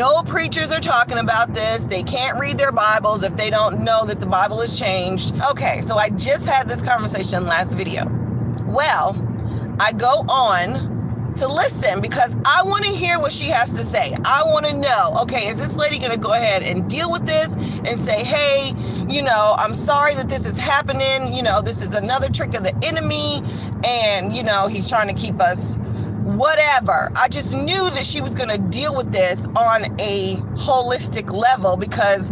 no preachers are talking about this. They can't read their Bibles if they don't know that the Bible has changed. Okay, so I just had this conversation last video. Well, I go on to listen because I want to hear what she has to say. I want to know, okay, is this lady going to go ahead and deal with this and say, hey, I'm sorry that this is happening. This is another trick of the enemy. And, he's trying to keep us whatever. I just knew that she was going to deal with this on a holistic level because,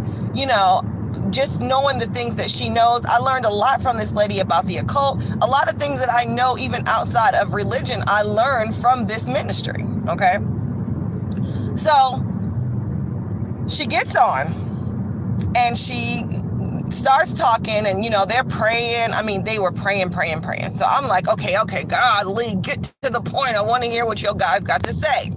just knowing the things that she knows. I learned a lot from this lady about the occult. A lot of things that I know even outside of religion, I learned from this ministry, okay? So she gets on and she starts talking and, they're praying. I mean, they were praying. So I'm like, okay, God, Lee, get to the point. I want to hear what your guys got to say.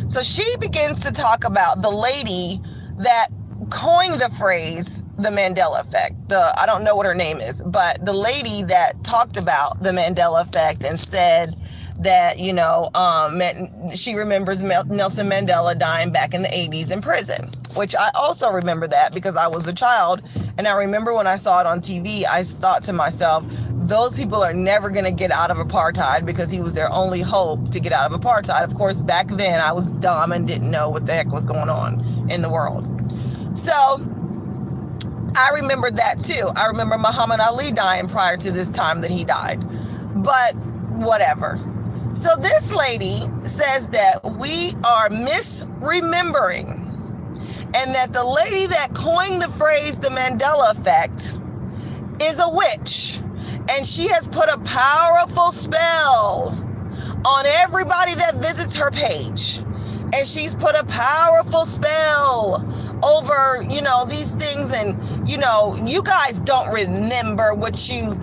So she begins to talk about the lady that coined the phrase, the Mandela effect. I don't know what her name is, but the lady that talked about the Mandela effect and said that, she remembers Nelson Mandela dying back in the 80s in prison, which I also remember that because I was a child. And I remember when I saw it on TV, I thought to myself, those people are never going to get out of apartheid because he was their only hope to get out of apartheid. Of course, back then I was dumb and didn't know what the heck was going on in the world. So I remember that too. I remember Muhammad Ali dying prior to this time that he died, but whatever. So this lady says that we are misremembering and that the lady that coined the phrase, the Mandela effect, is a witch. And she has put a powerful spell on everybody that visits her page. And she's put a powerful spell over, these things. And, you guys don't remember what you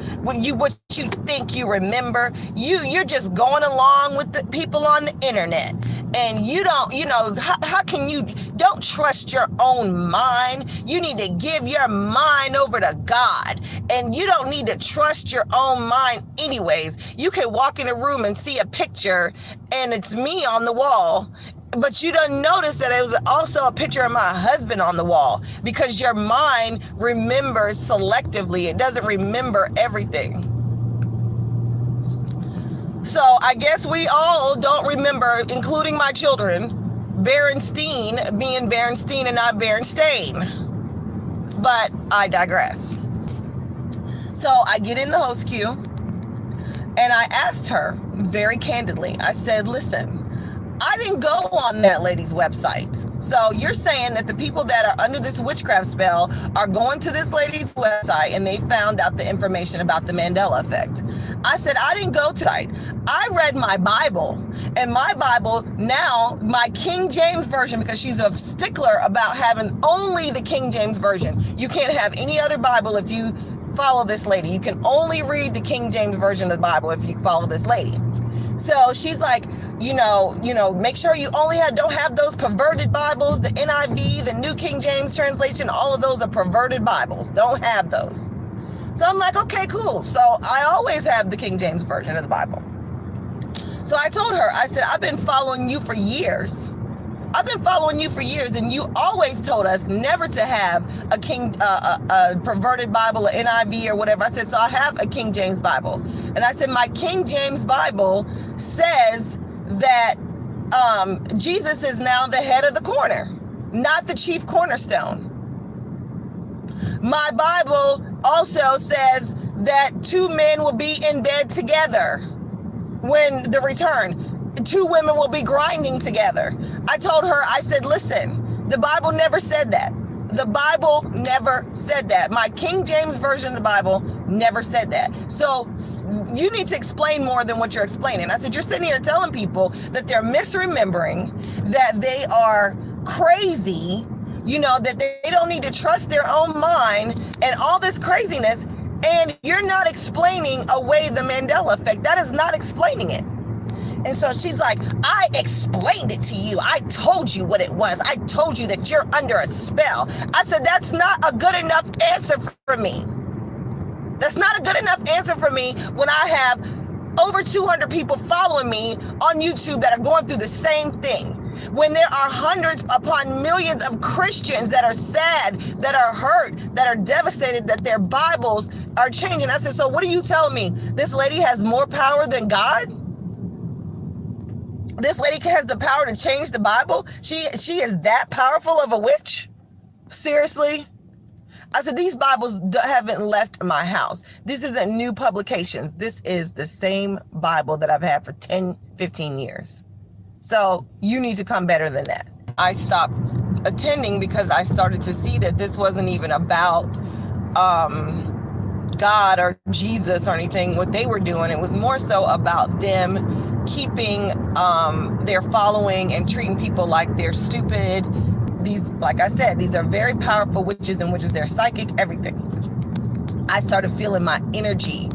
think you remember. You're just going along with the people on the internet. And you don't, how can you don't trust your own mind? You need to give your mind over to God. And you don't need to trust your own mind anyways. You can walk in a room and see a picture and it's me on the wall. But you don't notice that it was also a picture of my husband on the wall because your mind remembers selectively. It doesn't remember everything. So I guess we all don't remember, including my children, Berenstein being Berenstein and not Berenstain. But I digress. So I get in the host queue and I asked her very candidly, I said, listen, I didn't go on that lady's website. So you're saying that the people that are under this witchcraft spell are going to this lady's website and they found out the information about the Mandela effect. I said, I didn't go to that. I read my Bible, and my Bible now, my King James version, because she's a stickler about having only the King James version. You can't have any other Bible if you follow this lady. You can only read the King James version of the Bible if you follow this lady. So she's like, make sure you don't have those perverted Bibles, the NIV, the New King James translation, all of those are perverted Bibles. Don't have those. So I'm like, okay, cool. So I always have the King James version of the Bible. So I told her, I said, I've been following you for years. And you always told us never to have a perverted Bible, an NIV or whatever. I said, so I have a King James Bible. And I said, my King James Bible says that Jesus is now the head of the corner, not the chief cornerstone. My Bible also says that two men will be in bed together when the return. Two women will be grinding together. I told her, I said, listen, the Bible never said that. The Bible never said that. My King James version of the Bible never said that. So you need to explain more than what you're explaining. I said, you're sitting here telling people that they're misremembering, that they are crazy, that they don't need to trust their own mind and all this craziness. And you're not explaining away the Mandela effect. That is not explaining it. And so she's like, I explained it to you. I told you what it was. I told you that you're under a spell. I said, that's not a good enough answer for me. That's not a good enough answer for me when I have over 200 people following me on YouTube that are going through the same thing. When there are hundreds upon millions of Christians that are sad, that are hurt, that are devastated, that their Bibles are changing. I said, so what are you telling me? This lady has more power than God? This lady has the power to change the Bible? She is that powerful of a witch? Seriously? I said, these Bibles haven't left my house. This isn't new publications. This is the same Bible that I've had for 10, 15 years. So you need to come better than that. I stopped attending because I started to see that this wasn't even about God or Jesus or anything, what they were doing. It was more so about them keeping their following and treating people like they're stupid. These, like I said, these are very powerful witches and witches. They're psychic, everything. I started feeling my energy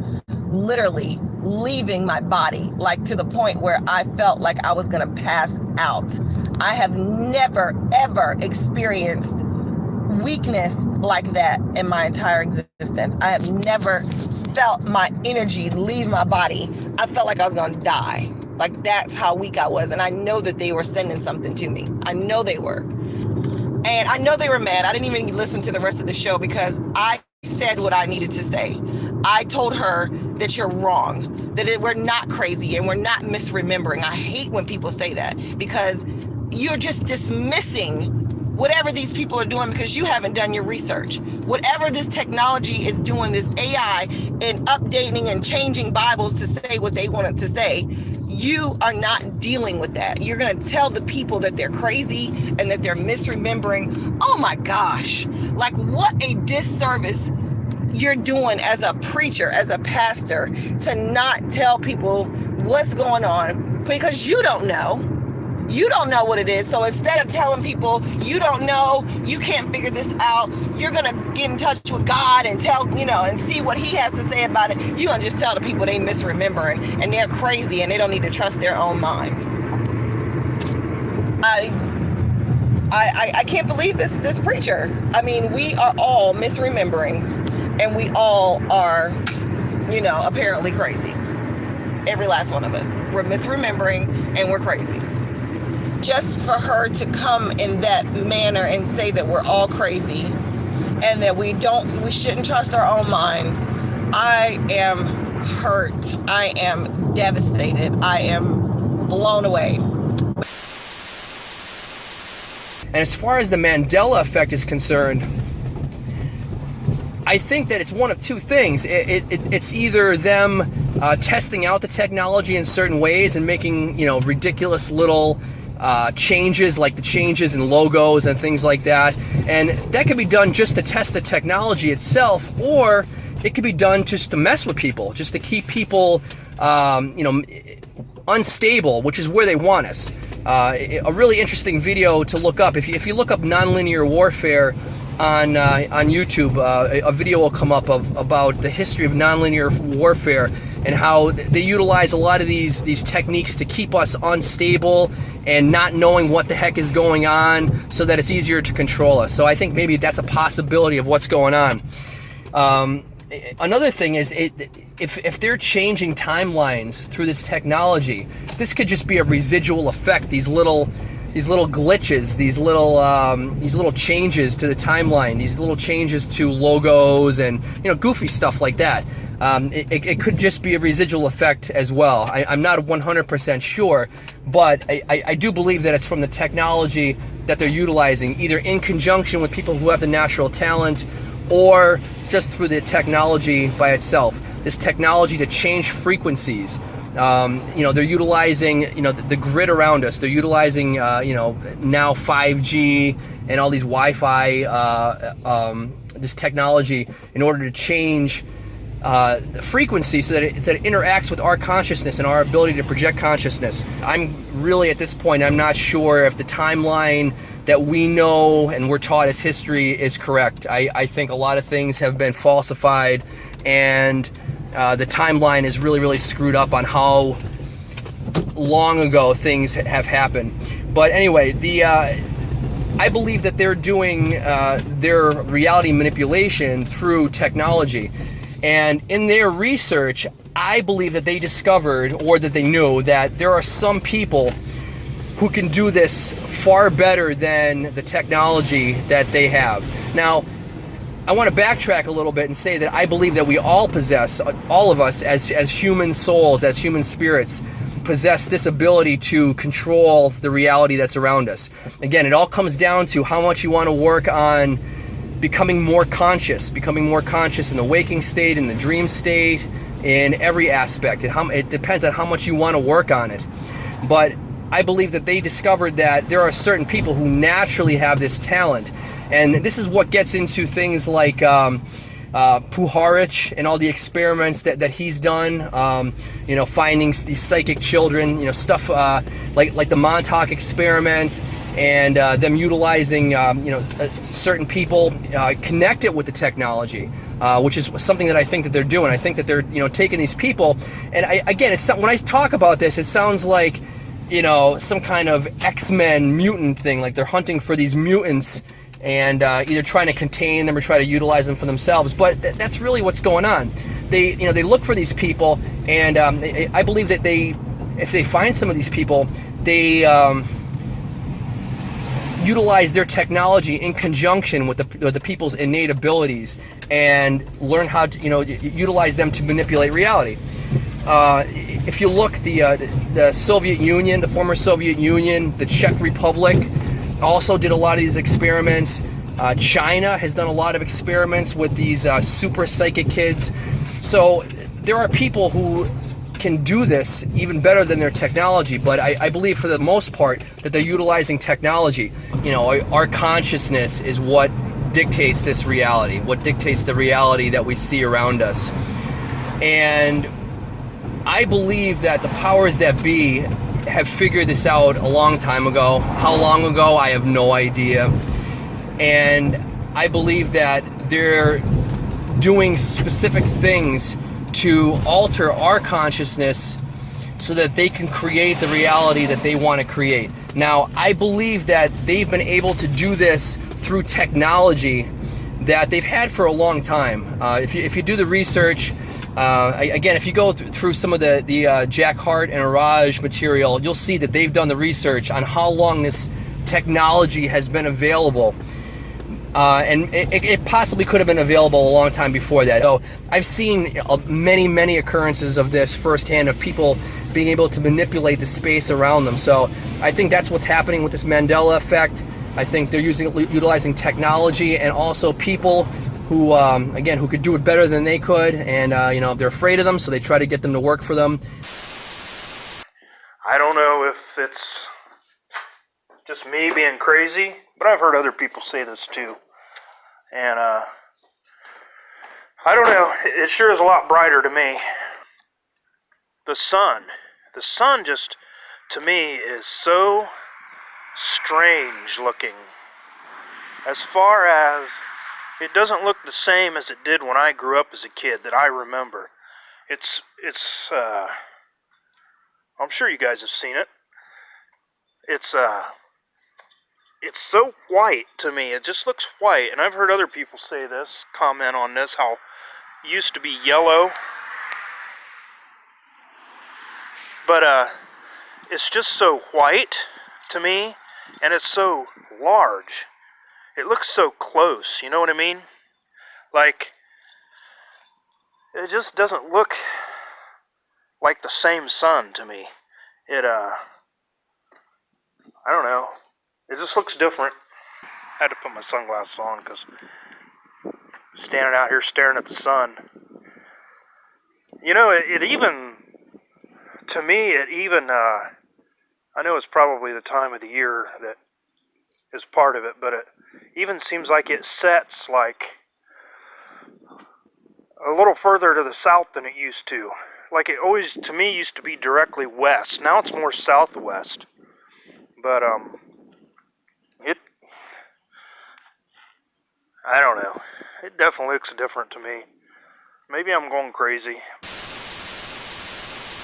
literally leaving my body, like to the point where I felt like I was going to pass out. I have never, ever experienced weakness like that in my entire existence. I have never felt my energy leave my body. I felt like I was going to die. Like, that's how weak I was. And I know that they were sending something to me. I know they were. And I know they were mad. I didn't even listen to the rest of the show because I said what I needed to say. I told her that you're wrong, that we're not crazy and we're not misremembering. I hate when people say that because you're just dismissing whatever these people are doing because you haven't done your research. Whatever this technology is doing, this AI and updating and changing Bibles to say what they want it to say, you are not dealing with that. You're going to tell the people that they're crazy and that they're misremembering. Oh my gosh. Like, what a disservice you're doing as a preacher, as a pastor, to not tell people what's going on because you don't know. You don't know what it is. So instead of telling people you don't know, you can't figure this out, you're going to get in touch with God and tell, and see what he has to say about it. You're going to just tell the people they misremembering and they're crazy and they don't need to trust their own mind. I can't believe this preacher. I mean, we are all misremembering and we all are, apparently crazy. Every last one of us. We're misremembering and we're crazy. Just for her to come in that manner and say that we're all crazy and that we shouldn't trust our own minds. I am hurt. I am devastated. I am blown away. And as far as the Mandela effect is concerned, I think that it's one of two things. It's either them testing out the technology in certain ways and making, ridiculous little changes, like the changes in logos and things like that. And that could be done just to test the technology itself, or it could be done just to mess with people, just to keep people, unstable, which is where they want us. A really interesting video to look up. If you look up nonlinear warfare on YouTube, a video will come up about the history of nonlinear warfare and how they utilize a lot of these techniques to keep us unstable and not knowing what the heck is going on so that it's easier to control us. So I think maybe that's a possibility of what's going on. Another thing is, if they're changing timelines through this technology, this could just be a residual effect. These little glitches, these little changes to the timeline, these little changes to logos and goofy stuff like that. It could just be a residual effect as well. I'm not 100% sure, but I do believe that it's from the technology that they're utilizing, either in conjunction with people who have the natural talent or just through the technology by itself. This technology to change frequencies. They're utilizing, the grid around us. They're utilizing, now 5G and all these Wi-Fi, this technology in order to change the frequency so that it interacts with our consciousness and our ability to project consciousness. I'm really, at this point, I'm not sure if the timeline that we know and we're taught as history is correct. I think a lot of things have been falsified, and the timeline is really, really screwed up on how long ago things have happened. But anyway, I believe that they're doing their reality manipulation through technology. And in their research, I believe that they discovered, or that they knew, that there are some people who can do this far better than the technology that they have. Now, I want to backtrack a little bit and say that I believe that we all possess, all of us as human souls, as human spirits, possess this ability to control the reality that's around us. Again, it all comes down to how much you want to work on becoming more conscious in the waking state, in the dream state, in every aspect. It depends on how much you want to work on it. But I believe that they discovered that there are certain people who naturally have this talent. And this is what gets into things like Puharich and all the experiments that he's done, finding these psychic children, stuff like the Montauk experiment, and them utilizing certain people connected with the technology, which is something that I think that they're doing. I think that they're taking these people, and when I talk about this, it sounds like some kind of X-Men mutant thing, like they're hunting for these mutants and either trying to contain them or try to utilize them for themselves. But that's really what's going on. They look for these people, and I believe that if they find some of these people, they utilize their technology in conjunction with the people's innate abilities, and learn how to utilize them to manipulate reality. If you look, the Soviet Union, the former Soviet Union, the Czech Republic, also did a lot of these experiments. China has done a lot of experiments with these super psychic kids. So there are people who can do this even better than their technology, but I believe for the most part that they're utilizing technology. Our consciousness is what dictates this reality, what dictates the reality that we see around us. And I believe that the powers that be have figured this out a long time ago. How long ago, I have no idea. And I believe that they're doing specific things to alter our consciousness so that they can create the reality that they want to create. Now, I believe that they've been able to do this through technology that they've had for a long time. If you do the research, again, if you go through some of the Jack Hart and Araj material, you'll see that they've done the research on how long this technology has been available. And it possibly could have been available a long time before that. So I've seen many occurrences of this firsthand, of people being able to manipulate the space around them. So I think that's what's happening with this Mandela effect. I think they're utilizing technology, and also people who, again, who could do it better than they could, and they're afraid of them, so they try to get them to work for them. I don't know if it's just me being crazy, but I've heard other people say this too. And I don't know, it sure is a lot brighter to me. The sun just, to me, is so strange looking. As far as, it doesn't look the same as it did when I grew up as a kid that I remember. It's I'm sure you guys have seen it. It's so white to me. It just looks white. And I've heard other people say this, comment on this, how it used to be yellow. But it's just so white to me, and it's so large. It looks so close, you know what I mean? Like, it just doesn't look like the same sun to me. It, I don't know. It just looks different. I had to put my sunglasses on because standing out here staring at the sun. It even, to me, I know it's probably the time of the year that is part of it, but it even seems like it sets like a little further to the south than it used to. Like it always, to me, used to be directly west. Now it's more southwest. But, I don't know. It definitely looks different to me. Maybe I'm going crazy.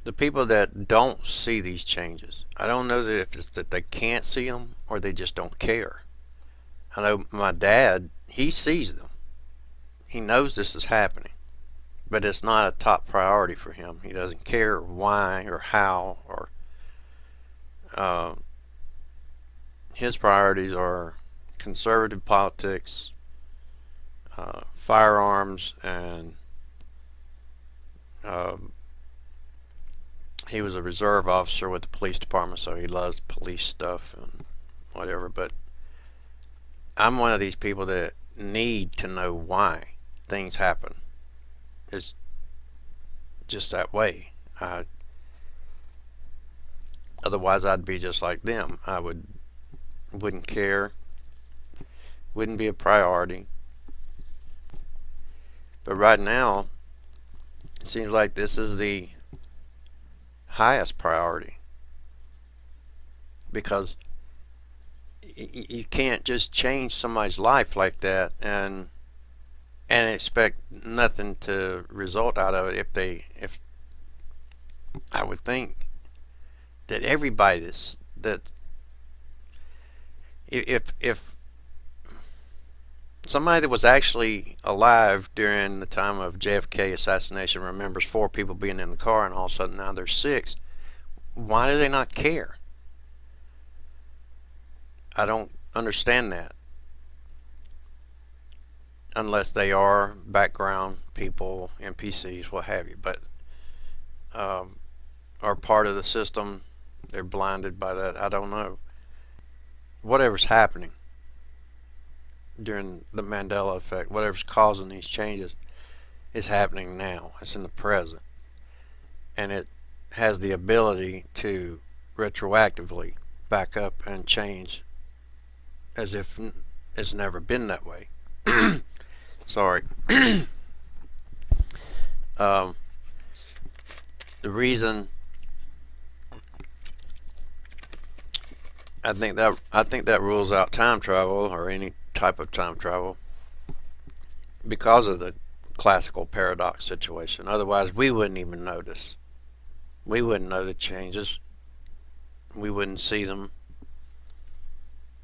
The people that don't see these changes, I don't know that if it's that they can't see them or they just don't care. I know my dad, he sees them. He knows this is happening. but it's not a top priority for him. He doesn't care why or how, or his priorities are conservative politics, firearms, and he was a reserve officer with the police department, so he loves police stuff and whatever. But I'm one of these people that need to know why things happen. It's just that way. Otherwise, I'd be just like them. Wouldn't care, wouldn't be a priority. But right now, it seems like this is the highest priority, because you can't just change somebody's life like that and expect nothing to result out of it. If I would think that everybody if somebody that was actually alive during the time of JFK assassination remembers 4 people being in the car and all of a sudden now there's 6, why do they not care? I don't understand that, unless they are background people, NPCs, what have you, but are part of the system. They're blinded by that. I don't know. Whatever's happening during the Mandela effect, whatever's causing these changes, is happening now. It's in the present, and it has the ability to retroactively back up and change as if it's never been that way. Sorry. The reason I think that rules out time travel, or any type of time travel, because of the classical paradox situation. Otherwise, we wouldn't even notice. We wouldn't know the changes. We wouldn't see them.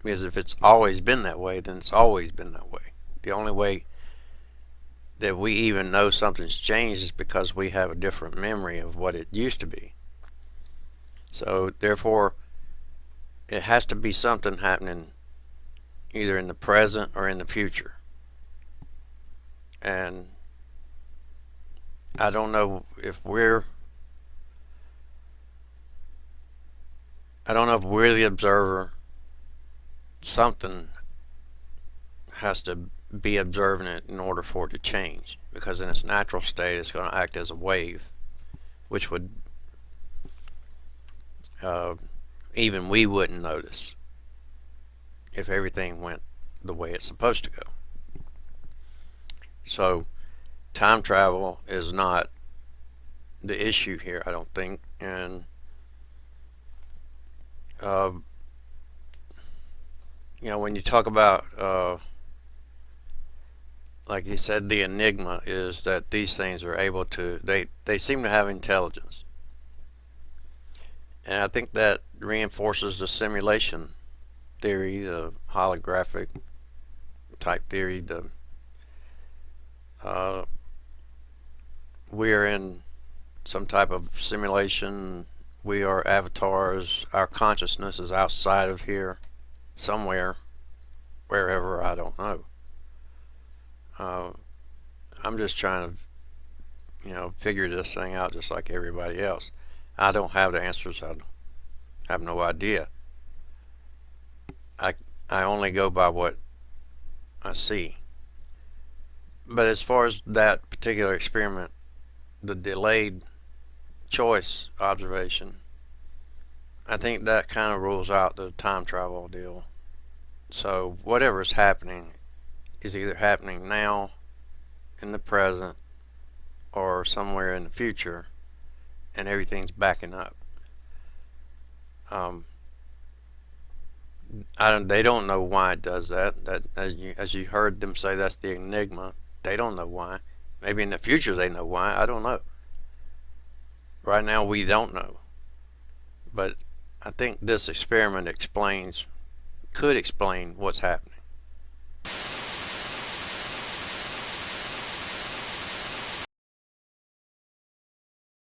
Because if it's always been that way, then it's always been that way. The only way that we even know something's changed is because we have a different memory of what it used to be. So therefore, it has to be something happening either in the present or in the future. And I don't know if we're the observer. Something has to be observing it in order for it to change, because in its natural state it's going to act as a wave, which would even we wouldn't notice if everything went the way it's supposed to go. So time travel is not the issue here, I don't think. And when you talk about like he said, the enigma is that these things are able to, they seem to have intelligence. And I think that reinforces the simulation theory, the holographic type theory. We're in some type of simulation. We are avatars. Our consciousness is outside of here, somewhere, wherever, I don't know. I'm just trying to, figure this thing out just like everybody else. I don't have the answers. I have no idea. I only go by what I see. But as far as that particular experiment, the delayed choice observation, I think that kind of rules out the time travel deal. So whatever is happening is either happening now, in the present, or somewhere in the future, and everything's backing up. They don't know why it does that. That as you heard them say, that's the enigma. They don't know why. Maybe in the future they know why. I don't know. Right now we don't know. But I think this experiment could explain what's happening.